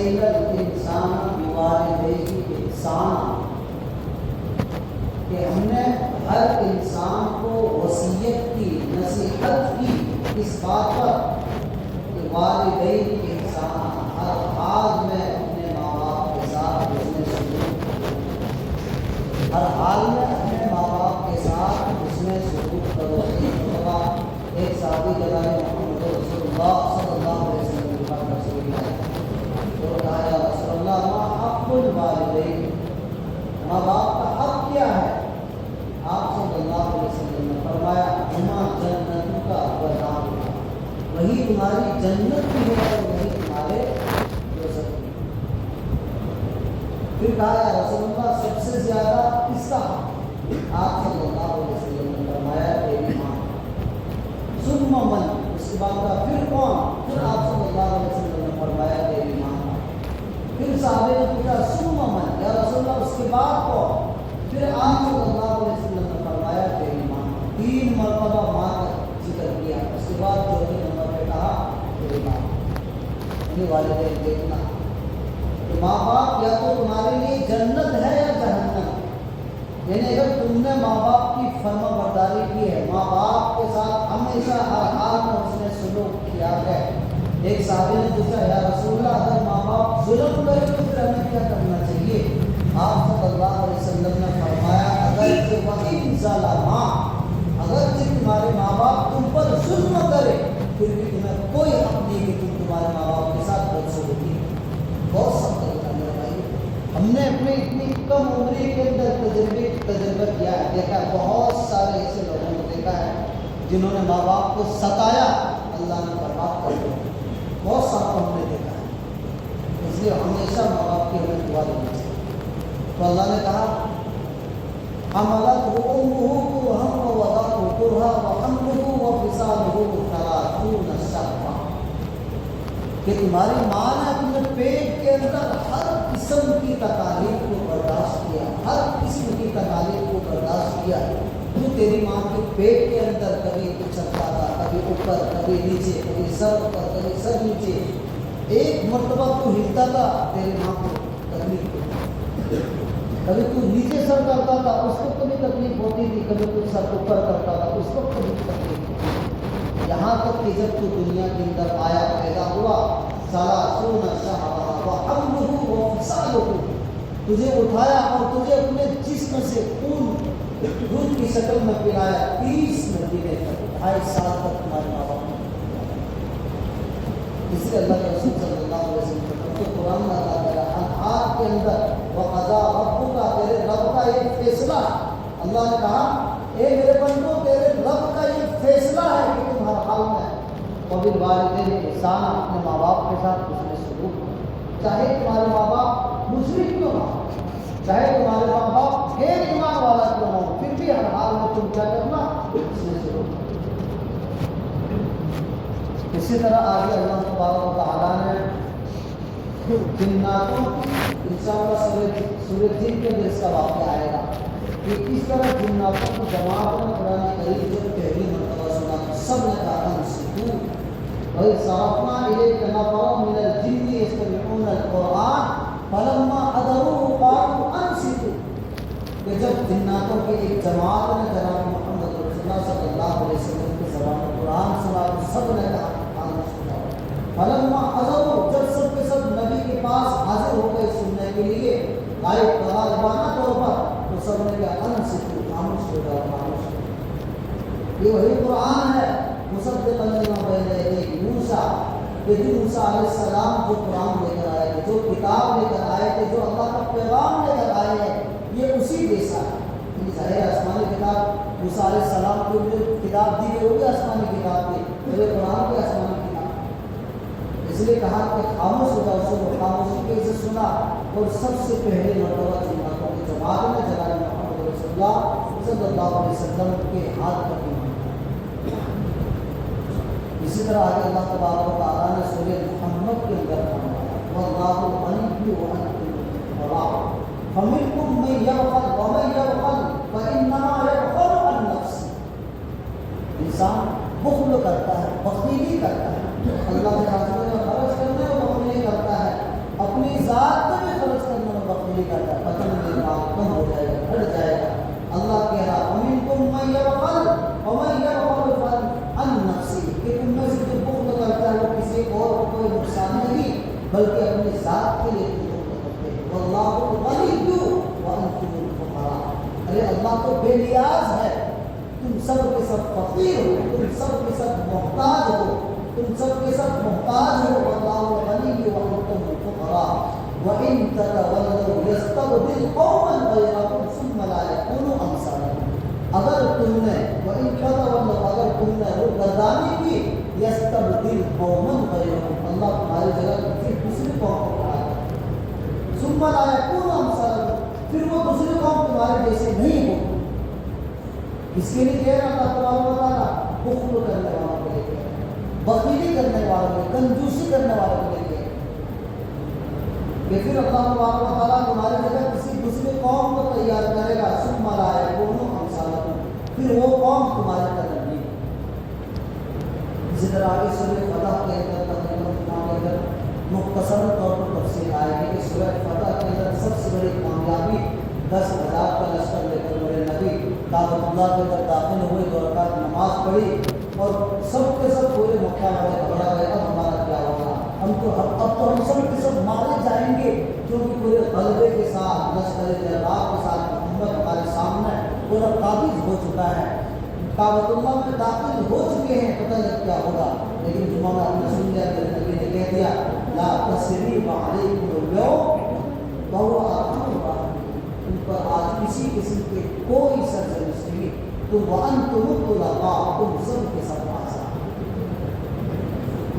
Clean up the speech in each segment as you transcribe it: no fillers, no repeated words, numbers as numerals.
وَوَصَّيْنَا الْإِنسَانَ بِوَالِدَيْهِ إِحْسَانًا کہ ہم نے ہر انسان کو وصیت کی، نصیحت کی اس بات پر کہ والدین کے انسان ہر حال میں اپنے ماں باپ کے ساتھ حسن سلوک کرو، ہر حال میں اپنے ماں باپ کے ساتھ حسن سلوک کرو۔ ایک صحابی جناب محمد رسول اللہ صلی اللہ علیہ وسلم کے پاس تشریف لائے تو کہا یا رسول اللہ ما حق الوالدین، ماں باپ کا حق کیا ہے؟ آپ صلی اللہ علیہ وسلم نے فرمایا ہما جنتوں کا وزام، وہی تمہاری جنت بھی ہے اور وہی تمہارے دوزخ بھی۔ پھر کہا یا رسول اللہ سب سے زیادہ کس کا حق؟ آپ صلی اللہ علیہ وسلم نے فرمایا تیری ماں۔ ثم من، اس کے بعد کہا پھر کون؟ پھر آپ صلی اللہ علیہ وسلم نے فرمایا تیری ماں۔ پھر صحابہ نے پوچھا ثم من، یا رسول اللہ اس کے بعد کون؟ پھر آپ صلی اللہ علیہ وسلم نے فرمایا تیری ماں۔ 3 مرتبہ ماں کا ذکر کیا، اس کے بعد چوتھے نمبر پہ کہا تیری ماں۔ اپنے والدین دیکھنا کہ ماں باپ یا تو تمہارے لیے جنت ہے یا جہنم، یعنی اگر تم نے ماں باپ کی فرما برداری کی ہے، ماں باپ کے ساتھ ہمیشہ ہر حال میں اس نے سلوک کیا ہے۔ ایک صحابی نے پوچھا یا رسول اللہ اگر ماں باپ ظلم کرے تو پھر ہمیں کیا کرنا چاہیے؟ آپ صلی اللہ علیہ وسلم نے فرمایا اگرچہ وَإِنْ ظَلَمَا، اگرچہ تمہارے ماں باپ تم پر ظلم کرے پھر بھی تمہیں کوئی حق نہیں کہ تم تمہارے ماں باپ کے ساتھ بدسلوکی کرو۔ بہت سخت طریقہ میرے بھائی، ہم نے اپنی اتنی کم عمری کے اندر تجربہ کیا ہے، دیکھا ہے بہت سارے ایسے لوگوں کو دیکھا ہے جنہوں نے ماں باپ کو ستایا، اللہ نے برباد کر دیا۔ بہت سارا ہم نے دیکھا ہے، اس لیے ہمیشہ ماں باپ کی ہمیں دعا دینی چاہیے۔ تو اللہ نے کہا حملتہ امہ کرہا ووضعتہ کرہا وحملہ وفصالہ 30 شہرا، کہ تمہاری ماں نے اپنے پیٹ کے اندر ہر قسم کی تکالیف کو برداشت کیا، ہر قسم کی تکالیف کو برداشت کیا۔ تو تیری ماں کے پیٹ کے اندر کبھی اچھلتا تھا، کبھی اوپر کبھی نیچے، کبھی سر اوپر کبھی سر نیچے، ایک مرتبہ تو ہلتا تھا تیری ماں کو تکلیف ہوتی، کبھی تو نیچے سر کرتا تھا اس کو کبھی تکلیف ہوتی تھی، کبھی تو سر اوپر کرتا تھا اس کو کبھی تکلیف ہوتی تھی، یہاں تک کہ جب تو دنیا کے اندر آیا پیدا ہوا 30 شہرا وحملہ وفصالہ، تجھے اٹھایا اور تجھے اپنے جسم سے خون دودھ کی شکل میں پلایا، 30 مہینے تک، 2.5 سال تک تمہارے ماں باپ نے، اس لیے اللہ کے رسول صلی اللہ علیہ وسلم کو قرآن میں اللہ تعالیٰ انہار کے اندر وَقَضَىٰ رَبُّكَ، تیرے رب کا یہ فیصلہ، اللہ نے کہا اے میرے بندو تیرے رب کا یہ فیصلہ ہے کہ تم ہر حال میں وَبِالْوَالِدَيْنِ إِحْسَانًا، اپنے ماں باپ کے ساتھ حسن سلوک کرو، چاہے تمہارے ماں باپ مشرک کیوں نہ ہو، چاہے تمہارے ماں باپ غیر ایمان والا کیوں ہو، پھر بھی ہر حال میں تم کیا کرنا، حسن سلوک کرو۔ اسی طرح آگے اللہ تبارک و تعالیٰ نے جناتوں کی، انشاءاللہ سورۃ جن کے اندر اس کا واقعہ آئے گا کہ کس طرح جناتوں کی جماعت میں قرآن کریم جب پہلی مرتبہ سنا تو سب نے کہا انصتوا وَإِذْ صَرَفْنَا إِلَيْكَ نَفَرًا مِنَ الْجِنِّ يَسْتَمِعُونَ الْقُرْآنَ فَلَمَّا حَضَرُوهُ قَالُوا أَنصِتُوا، کہ جب جناتوں کی ایک جماعت نے جناب محمد رسول اللہ صلی اللہ علیہ وسلم کی زبان قرآن سنا تو سب نے کہا فلما حضروا، جب سب کے سب نبی کے پاس حاضر ہو گئے سننے کے لیے غائب غائبانہ طور پر، تو سب نے کہا انصتوا، خاموش ہو جاؤ، خاموش ہو جاؤ۔ یہ وہی قرآن ہے مصدقا لما بین یدیہ موسیٰ، کہ جو موسیٰ علیہ السلام جو قرآن لے کر آئے تھے، جو کتاب لے کر آئے تھے، جو اللہ کا پیغام لے کر آئے ہیں، یہ اسی جیسا ہے۔ یہ ظاہر آسمانی کتاب موسیٰ علیہ السلام کو جو کتاب دی گئی وہ بھی آسمانی کتاب تھی، اور یہ قرآن بھی آسمانی کتاب، اس لیے کہا کہ خاموش ہو جاؤ، سب خاموشی کے سے سنا، اور سب سے پہلے مرتبہ جناتوں کی جماعت نے جناب محمد رسول اللہ صلی اللہ علیہ وسلم کے ہاتھ پر ایمان۔ اسی طرح آگے اللہ تبارک و تعالیٰ نے سورہ محمد کے اندر فرمایا وَاللَّهُ الْغَنِيُّ وَأَنْتُمُ الْفُقَرَاءُ فَمِنْكُم مَّن يَبْخَلُ وَمَن يَبْخَلْ فَإِنَّمَا يَبْخَلُ عَن نَّفْسِهِ، انسان بخل کرتا ہے، بخیلی کرتا ہے، اللہ کے راستے میں خرچ کرنے اور بخیلی کرتا ہے، اپنے کوئی نقصان نہیں بلکہ اپنی ذات کے لیے کرتے ہیں۔ واللہ الغنی وانتم الفقراء، ارے اللہ تو بے نیاز ہے، تم سب کے سب فقیر ہو، تم سب کے سب محتاج ہو، تم سب کے سب محتاج ہو۔ واللہ الغنی وانتم الفقراء وان تتولوا یستبدل قوما غیرکم ثم لا یکونوا امثالکم، اگر تم نے وان تتولوا، اگر تم نے روگردانی کی، یستبدل قوما غیرکم، اللہ تمہاری جگہ کسی دوسری قوم کو کھڑا کرے، ثم لا یکونوا امثالکم، پھر وہ دوسری قوم تمہارے جیسے نہیں ہو۔ اس کے لیے کہہ رہا تھا اللہ تعالیٰ بخل کرنے والوں کے لیے، بخیلی کرنے والوں کے، کنجوسی کرنے والوں کے لیے کہ پھر اللہ تعالیٰ تمہاری جگہ کسی دوسری قوم کو تیار کرے گا، ثم لا یکونوا امثالکم، پھر وہ قوم تمہارے قدر نہیں۔ اسی طرح آگے سورہ فتح کے اندر مختصر طور پر تفصیل آئے گی کہ سورہ فتح کے اندر سب سے بڑی کامیابی 10,000 کا لشکر لے کر میرے نبی کعبۃ اللہ کے اندر داخل ہوئے، 2 رکعت نماز پڑھی اور سب کے سب پورے مکہ والے گھبرا گئے، اب ہمارا کیا ہوگا، اب تو ہم سب کے سب مارے جائیں گے، کیونکہ پورے غلبے کے ساتھ لشکر جرار کے ساتھ محمد ہمارے سامنے پورا قابض ہو چکا ہے، کعبۃ اللہ میں داخل ہو چکے ہیں، پتہ نہیں کیا ہوگا۔ لیکن جمعہ میں آپ نے سن لیا کہ نبی نے کہہ دیا لا تثریب علیکم اليوم وهو ارحم الراحمین، ان پر آج کسی قسم کے کوئی سرزنش نہیں، تم وانتم الطلقاء، تم سب کے سب آزاد۔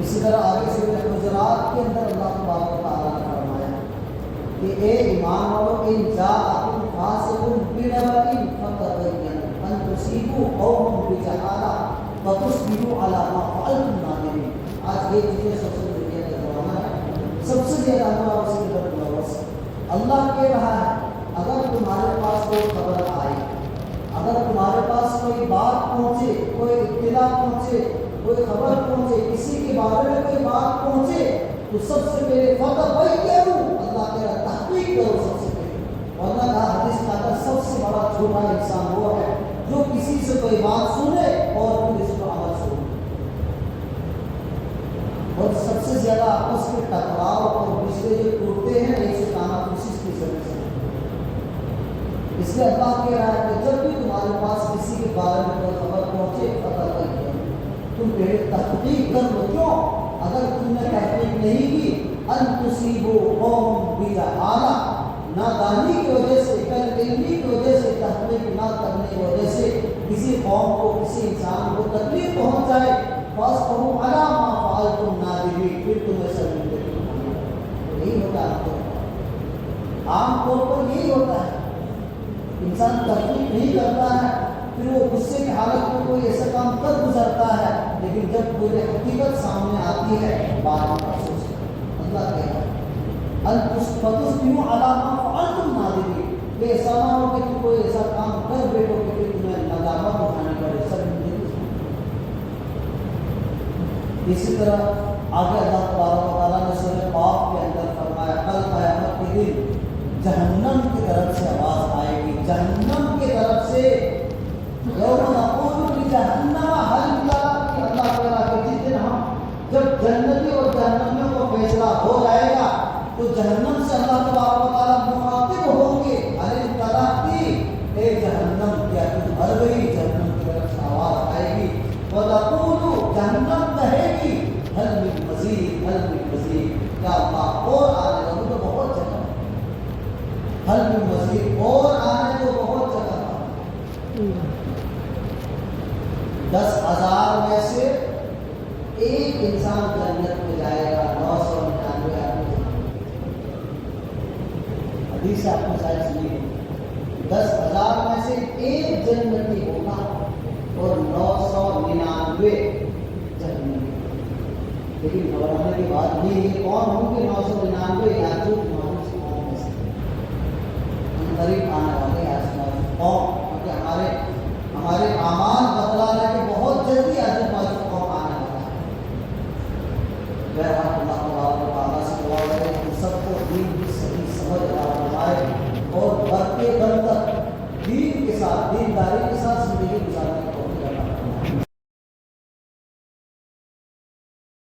اسی طرح آگے سورہ حجرات کے اندر اللہ تبارک و تعالیٰ نے فرمایا کہ اے ایمان والو ان جاءکم فاسق بنبأ فتبینوا ان تصیبوا قوما بجہالہ فتصبحوا علی ما فعلتم نادمین۔ آج یہ چیزیں سوشل میڈیا کا زمانہ ہے، سب سے زیادہ ہمارا اسی کے طرف ملوث ہے۔ اللہ کہہ رہا ہے اگر تمہارے پاس کوئی خبر آئے، اگر تمہارے پاس کوئی بات پہنچے، کوئی اطلاع پہنچے، کوئی خبر پہنچے، کسی کے بارے میں کوئی بات پہنچے، تو سب سے پہلے فتبینوا، اللہ کہہ رہا تحقیق کرو سب سے پہلے، ورنہ کہا حدیث کا اندر سب سے بڑا جھوٹا انسان وہ ہے جو کسی سے کوئی بات سنے اور پھر اس کو عمل سنے، اور سب سے زیادہ آپس کے ٹکراؤ اور رشتے جو ٹوٹتے ہیں ایسے تنافسی کی ضرورت ہے۔ اس لیے اللہ کہہ رہا ہے کہ جب بھی تمہارے پاس کسی کے بارے میں کوئی خبر پہنچے فتبینوا، تم پہلے تحقیق کر لو۔ کیوں؟ اگر تم نے تحقیق نہیں کی، ان تصیبوا قوما بجہالہ، نادانی کی وجہ سے، غیر علمی کی وجہ سے، تحقیق نہ کرنے کی وجہ سے کسی قوم کو، کسی انسان کو تکلیف پہنچ جائے، فاصبروا علی ما فعلتم نادمین، پھر تمہیں شرمندگی ہوگی۔ یہی ہوتا ہے عام طور پر یہی ہوتا ہے، انسان تحقیق نہیں کرتا ہے، پھر وہ غصے کی حالت میں کوئی ایسا کام کر گزرتا ہے، لیکن جب پوری حقیقت سامنے آتی ہے بعد میں افسوس ہے۔ اللہ کہتا ہے فتصبحوا علی ما فعلتم نادمین، کہ ایسا نہ ہو کہ تم کوئی ایسا کام کر بیٹھو کہ پھر تمہیں ندامت اٹھانی پڑے، شرمندگی۔ اسی طرح آگے اللہ تبارک و تعالیٰ نے سورہ قاف کے اندر فرمایا کل قیامت کے دن جہنم کی طرف سے آواز آئے گی، جہنم کی طرف سے یوم نقول لجہنم حل امتلأت، کہ اللہ تعالیٰ کہ جس دن ہم جب جنتی اور جہنمیوں کو فیصلہ ہو جائے گا تو جہنم سے اللہ تبارک و تعالیٰ مخاطب ہوں گے حل امتلأت، اے جہنم کیا تم بھر گئی، جہنم کی طرف سے آواز آئے گی، وتقول، جہنم کہے گی حل من مزید، حل من مزید، کیا اللہ اور آنے لگو تو بہت جگہ، حل من مزید، اور آنے کو بہت جگہ۔ 10,000 میں سے ایک انسان جنت میں جائے گا، 999 آدمی۔ حدیث آپ کو شاید سنی، 10,000 میں سے ایک جنتی ہوگا اور 999 جہنمی۔ لیکن گھبرانے کی بات نہیں ہے، کون ہوں گے 999؟ یاجوج ماجوج قوم میں سے قریب آنے والے یاجوج قوم، کیونکہ ہمارے اعمال بتلا رہے کہ بہت جلدی یاجوج ماجوج قوم آنے والا ہے۔ بہرحال اللہ تبارک و تعالیٰ سے دعا ہے کہ ہم سب کو دین